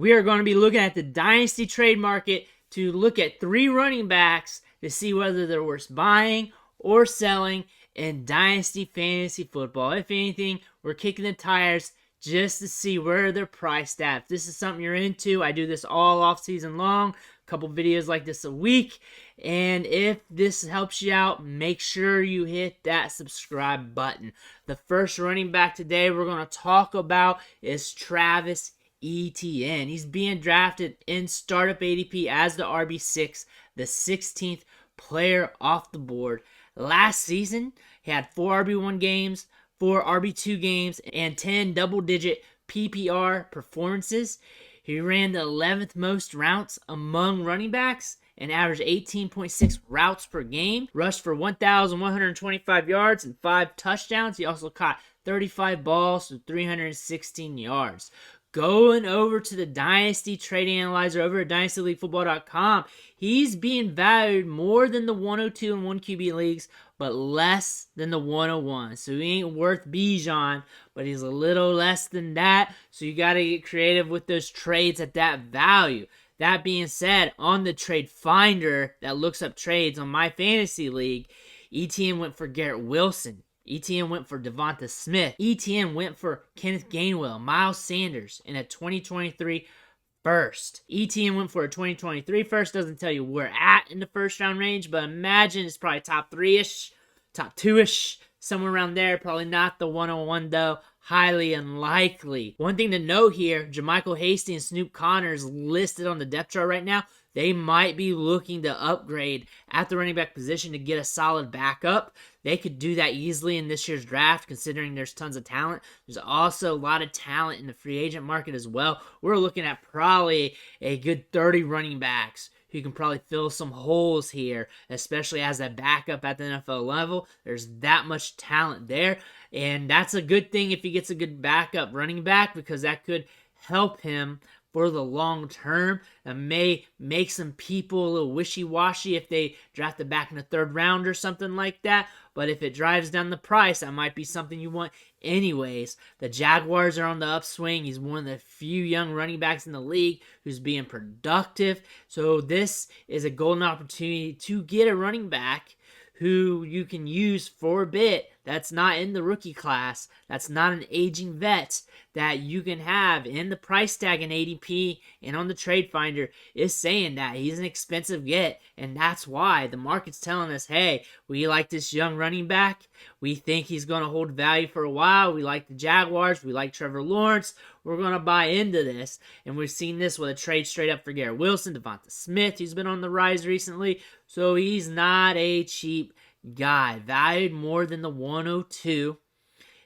We are going to be looking at the Dynasty trade market to look at 3 running backs to see whether they're worth buying or selling in Dynasty Fantasy Football. If anything, we're kicking the tires just to see where they're priced at. If this is something you're into, I do this all off season long, a couple videos like this a week. And if this helps you out, make sure you hit that subscribe button. The first running back today we're going to talk about is Travis Etienne. He's being drafted in startup ADP as the RB6, the 16th player off the board. Last season, he had 4 RB1 games, 4 RB2 games, and 10 double-digit PPR performances. He ran the 11th most routes among running backs and averaged 18.6 routes per game, rushed for 1,125 yards and 5 touchdowns. He also caught 35 balls for 316 yards. Going over to the Dynasty Trading Analyzer over at dynastyleaguefootball.com, he's being valued more than the 102 and 1 QB leagues, but less than the 101. So he ain't worth Bijan, but he's a little less than that. So you got to get creative with those trades at that value. That being said, on the trade finder that looks up trades on my fantasy league, Etienne went for Garrett Wilson. Etienne went for Devonta Smith. Etienne went for Kenneth Gainwell, Miles Sanders in a 2023 first. Etienne went for a 2023 first. Doesn't tell you where at in the first round range, but imagine it's probably top 3-ish, top 2-ish, somewhere around there. Probably not the 101 though. Highly unlikely. One thing to note here, JaMychal Hasty and Snoop Connors listed on the depth chart right now. They might be looking to upgrade at the running back position to get a solid backup. They could do that easily in this year's draft, considering there's tons of talent. There's also a lot of talent in the free agent market as well. We're looking at probably a good 30 running backs who can probably fill some holes here, especially as a backup at the NFL level. There's that much talent there, and that's a good thing if he gets a good backup running back, because that could help him for the long term. It may make some people a little wishy-washy if they draft it back in the 3rd round or something like that. But if it drives down the price, that might be something you want anyways. The Jaguars are on the upswing. He's one of the few young running backs in the league who's being productive. So this is a golden opportunity to get a running back who you can use for a bit, that's not in the rookie class, that's not an aging vet, that you can have in the price tag in ADP and on the trade finder is saying that he's an expensive get, and that's why the market's telling us, hey, we like this young running back, we think he's going to hold value for a while, we like the Jaguars, we like Trevor Lawrence, we're going to buy into this. And we've seen this with a trade straight up for Garrett Wilson, Devonta Smith, who's been on the rise recently. So he's not a cheap guy. Valued more than the 102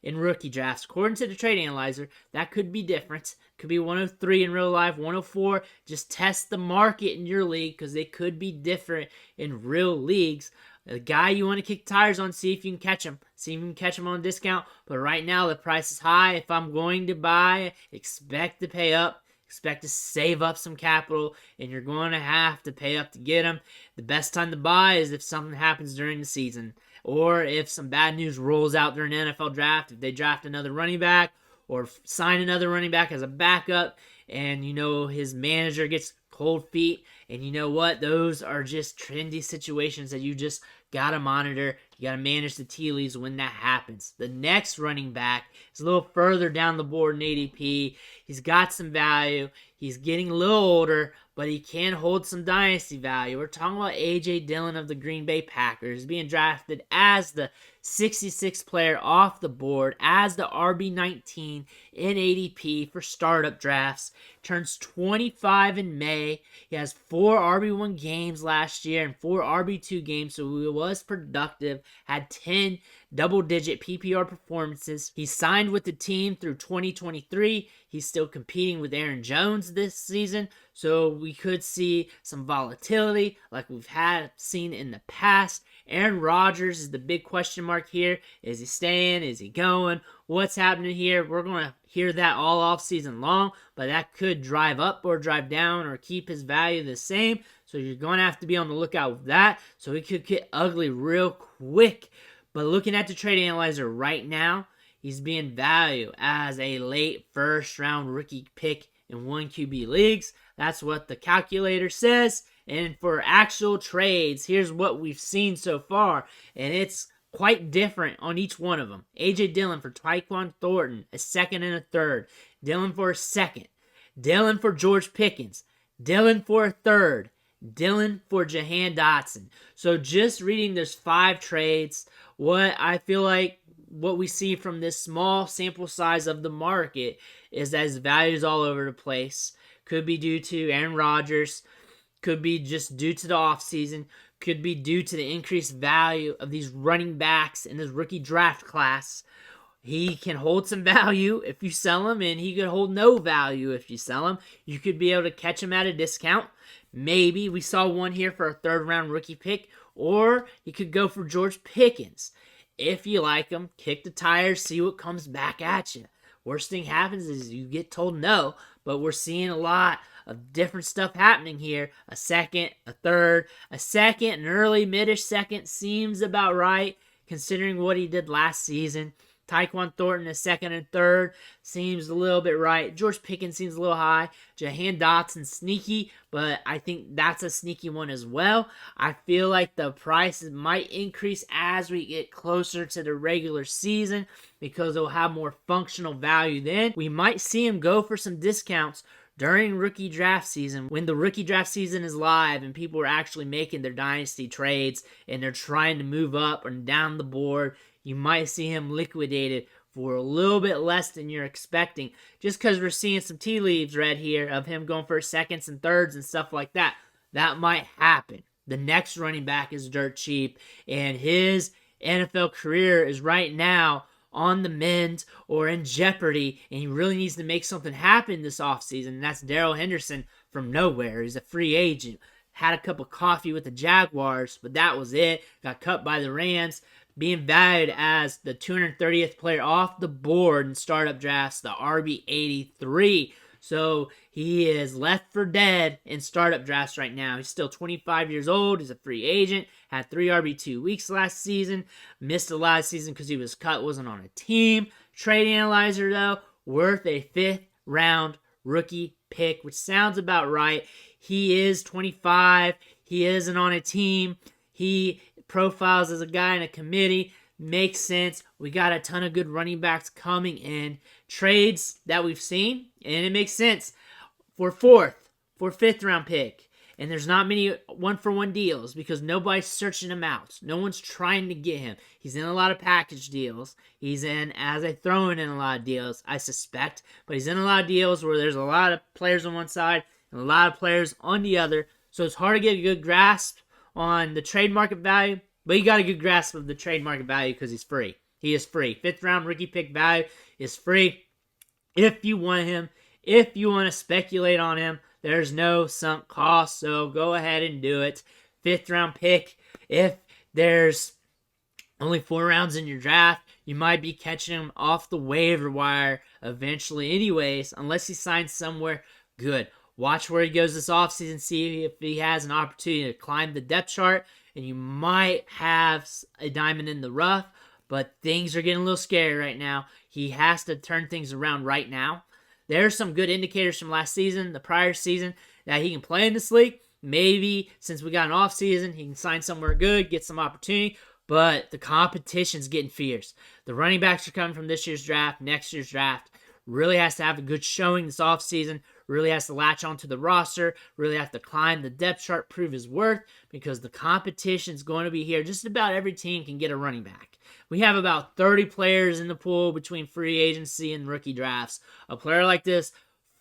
in rookie drafts. According to the trade analyzer, that could be different. Could be 103 in real life, 104. Just test the market in your league, because they could be different in real leagues. The guy you want to kick tires on, see if you can catch him. See if you can catch him on a discount. But right now, the price is high. If I'm going to buy, expect to pay up. Expect to save up some capital, and you're going to have to pay up to get him. The best time to buy is if something happens during the season, or if some bad news rolls out during the NFL draft. If they draft another running back or sign another running back as a backup, and his manager gets cold feet, and you know what? Those are just trendy situations that you just gotta monitor. You gotta manage the tea leaves when that happens. The next running back is a little further down the board in ADP. He's got some value. He's getting a little older, but he can hold some dynasty value. We're talking about A.J. Dillon of the Green Bay Packers, being drafted as the 66th player off the board, as the RB19 in ADP for startup drafts. Turns 25 in May. He has 4 RB1 games last year and 4 RB2 games, so he was productive. Had 10 double-digit PPR performances. He signed with the team through 2023. He's still competing with Aaron Jones this season, so we could see some volatility like we've seen in the past. Aaron Rodgers is the big question mark here. Is he staying? Is he going? What's happening here? We're going to hear that all off season long, but that could drive up or drive down or keep his value the same. So you're going to have to be on the lookout with that. So it could get ugly real quick. But looking at the trade analyzer right now, he's being valued as a late first round rookie pick in 1 QB leagues. That's what the calculator says. And for actual trades, here's what we've seen so far. And it's quite different on each one of them. A.J. Dillon for Tyquan Thornton, a second and a third. Dillon for a second. Dillon for George Pickens. Dillon for a third. Dillon for Jahan Dotson. So just reading those 5 trades, what I feel like what we see from this small sample size of the market is that his value is all over the place. Could be due to Aaron Rodgers. Could be just due to the offseason. Could be due to the increased value of these running backs in this rookie draft class. He can hold some value if you sell him, and he could hold no value if you sell him. You could be able to catch him at a discount. Maybe we saw one here for a third-round rookie pick, or you could go for George Pickens. If you like him, kick the tires, see what comes back at you. Worst thing happens is you get told no, but we're seeing a lot of different stuff happening here. A second, a third, a second, an early, mid-ish second seems about right, considering what he did last season. Tyquan Thornton, a second and third, seems a little bit right. George Pickens seems a little high. Jahan Dotson, sneaky, but I think that's a sneaky one as well. I feel like the prices might increase as we get closer to the regular season because they'll have more functional value then. We might see him go for some discounts during rookie draft season, when the rookie draft season is live and people are actually making their dynasty trades and they're trying to move up and down the board. You might see him liquidated for a little bit less than you're expecting, just because we're seeing some tea leaves read here of him going for seconds and thirds and stuff like that. That might happen. The next running back is dirt cheap, and his NFL career is right now on the mend or in jeopardy, and he really needs to make something happen this offseason, and that's Daryl Henderson from nowhere. He's a free agent. Had a cup of coffee with the Jaguars, but that was it. Got cut by the Rams, being valued as the 230th player off the board in startup drafts, the RB83. So he is left for dead in startup drafts right now. He's still 25 years old. He's a free agent. Had 3 RB2 weeks last season. Missed the last season because he was cut, wasn't on a team. Trade analyzer, though, worth a 5th round rookie pick, which sounds about right. He is 25. He isn't on a team. He profiles as a guy in a committee. Makes sense. We got a ton of good running backs coming in. Trades that we've seen, and it makes sense. For 5th round pick. And there's not many 1-for-1 deals because nobody's searching him out. No one's trying to get him. He's in a lot of package deals. He's in, as I throw in a lot of deals, I suspect. But he's in a lot of deals where there's a lot of players on one side and a lot of players on the other. So it's hard to get a good grasp on the trade market value, but you got a good grasp of the trade market value because he's free. He is free. 5th round rookie pick value is free. If you want him, if you want to speculate on him, there's no sunk cost, so go ahead and do it. 5th round pick. If there's only 4 rounds in your draft, you might be catching him off the waiver wire eventually anyways, unless he signs somewhere good. Watch where he goes this offseason, see if he has an opportunity to climb the depth chart, and you might have a diamond in the rough, but things are getting a little scary right now. He has to turn things around right now. There's some good indicators from last season, the prior season, that he can play in this league. Maybe since we got an offseason, he can sign somewhere good, get some opportunity, but the competition's getting fierce. The running backs are coming from this year's draft, next year's draft. Really has to have a good showing this offseason. Really has to latch onto the roster. Really have to climb the depth chart, prove his worth, because the competition's going to be here. Just about every team can get a running back. We have about 30 players in the pool between free agency and rookie drafts. A player like this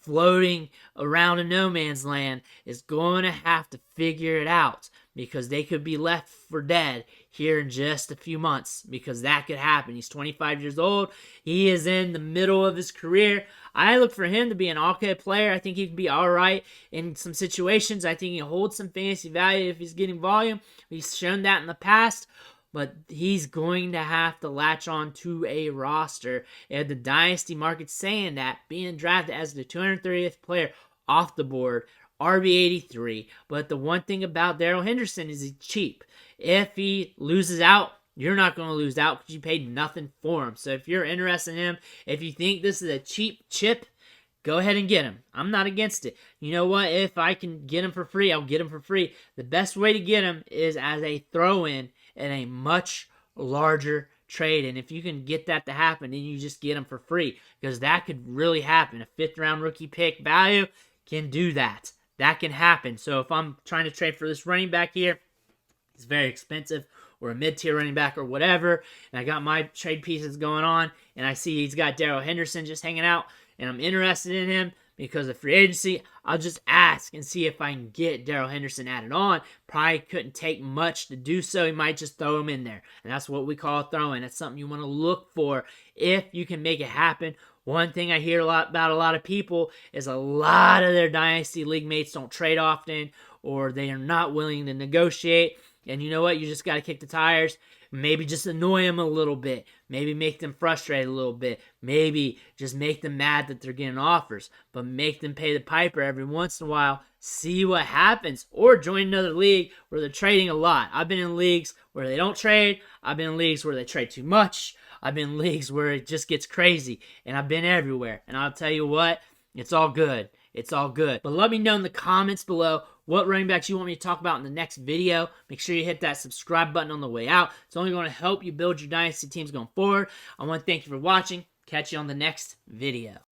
floating around in no man's land is going to have to figure it out because they could be left for dead here in just a few months because that could happen. He's 25 years old. He is in the middle of his career. I look for him to be an okay player. I think he can be all right in some situations. I think he holds some fantasy value if he's getting volume. He's shown that in the past. But he's going to have to latch on to a roster. And the Dynasty market's saying that, being drafted as the 230th player off the board, RB83. But the one thing about Daryl Henderson is he's cheap. If he loses out, you're not going to lose out because you paid nothing for him. So if you're interested in him, if you think this is a cheap chip, go ahead and get him. I'm not against it. You know what? If I can get him for free, I'll get him for free. The best way to get him is as a throw-in in a much larger trade. And if you can get that to happen, then you just get him for free, because that could really happen. A 5th-round rookie pick value can do that. That can happen. So if I'm trying to trade for this running back here, it's very expensive, or a mid-tier running back or whatever, and I got my trade pieces going on, and I see he's got Daryl Henderson just hanging out, and I'm interested in him because of free agency, I'll just ask and see if I can get Daryl Henderson added on. Probably couldn't take much to do so. He might just throw him in there, and that's what we call a throw-in. That's something you want to look for if you can make it happen. One thing I hear about a lot of people is a lot of their Dynasty League mates don't trade often, or they are not willing to negotiate. And you know what? You just got to kick the tires. Maybe just annoy them a little bit. Maybe make them frustrated a little bit. Maybe just make them mad that they're getting offers. But make them pay the piper every once in a while. See what happens. Or join another league where they're trading a lot. I've been in leagues where they don't trade. I've been in leagues where they trade too much. I've been in leagues where it just gets crazy. And I've been everywhere. And I'll tell you what, it's all good. It's all good. But let me know in the comments below what running backs you want me to talk about in the next video. Make sure you hit that subscribe button on the way out. It's only going to help you build your Dynasty teams going forward. I want to thank you for watching. Catch you on the next video.